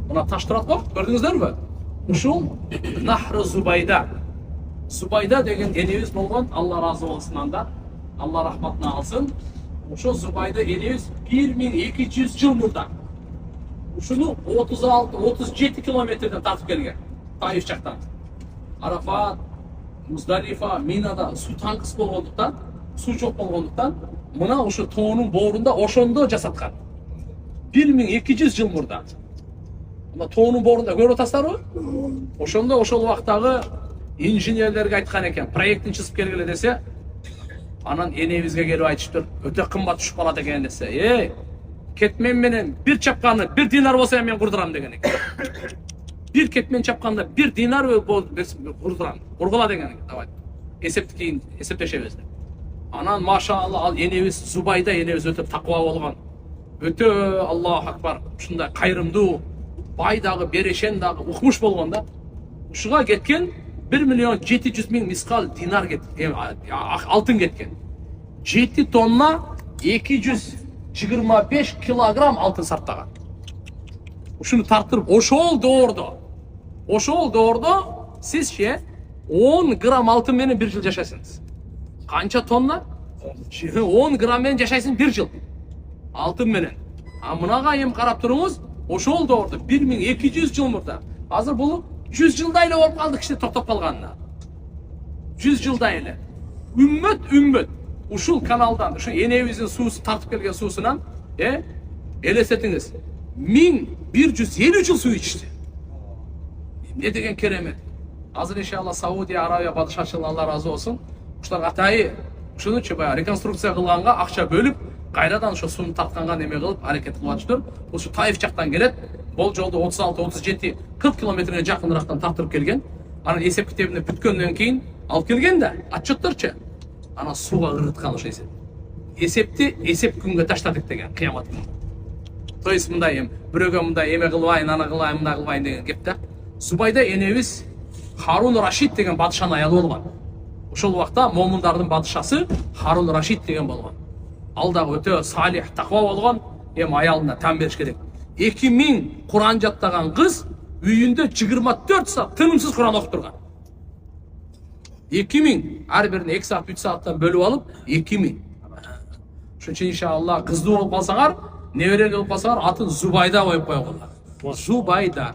мына таш турат го, көрдүңүздөрбү? Ушул Нахры Зубайда. Зубайда деген энебиз болгон, Алла разы болсун анда. Алла рахматына алсын. Ошо Зубайда энебиз 1200 жыл мурда ушуну 36-37 километрден тартып келген. Таиф жактан. Арафат, Муздалифа, Минада суу танкысы болгондуктан, суу жок болгондуктан, мына ошо тоонун боорунда ошондо жасаткан. 1200 жыл мурда. Мына тоонун боорунда көрүп атасыздарбы? Ошондо ошол убактагы инженерлерге айткан экен, проектин чызып келгиле десе, анан энебизге келип айтышыптыр, өтө кымбат түшүп калат экен десе, кетмен менен бир чапканы 1 динар болсо мен курдурам деген экен. Бир кетмен чапканда 1 динар курдурам, кургула деген экен. Давай. Эсепти кийин эсептешебиз деп. Анан машалла ал энебиз Зубайда энебиз өтө таква болгон. Өтө Аллаху акбар, ушундай кайрымдуу, бай дагы, берешен дагы, укмуш болгон да. Ушуга кеткен 1.700.000 мискал динар кеткен, алтын кеткен. 7 тонна 225 килограмм алтын сартаган. Ушуну тартырып, ошол доордо сизче 10 грамм алтын менен 1 жыл жашайсыңыз. Канча тонна? 10 грамм менен жашайсың 1 жыл. Алтын менен. А мынага эми карап туруңуз, ошол доордо 1200 жыл мурда. Азыр бул 100 жылдай эле болуп калды киши токтоп калганына. 100 жылдай эле. Үммөт ушул каналдан, ушу энебиздин суусу тартып келген суусунан, элестетиңиз. 1150 жыл суу ичти. Не деген керемет. Азыр иншалла Саудия Арабия падышачылыгынан Алла разы болсун. Ушулар атайы ушунучу реконструкция кылганга акча бөлүп, кайрадан ошо сууну тартканга неме кылып аракет кылып атыштыр. Ошо Таиф жактан келет. Бул жолду 36-37 40 километрге жакыныраактан тартырып келген. Анан эсеп китебине бүткөндөн кийин алып келген да, отчетторчу. Анан сууга ырыткан ошо эсепти эсеп күнгө таштадык деген кыямат күнү. То есть мындай бирөөгө мындай эме кылбайын, ана кылайын, мындай кылбайын деген кеп да. Зубайда энебиз Харун Рашид деген падышанын аялы болгон. Ошол убакта момундардын падышасы Харун Рашид деген болгон. Ал дагы өтө салих, таква болгон, аялына тан бериш керек. 2000 Куран жаттаган кыз үйүндө 24 саат тынымсыз Куран окуп турган. 2000, ар бирин 2 саат, 3 сааттан бөлүп алып, 2000. Ошон үчүн иншалла кыздуу болуп калсаңар, неберелүү болуп калсаңар, атын Зубайда коюп койгула. Зубайда.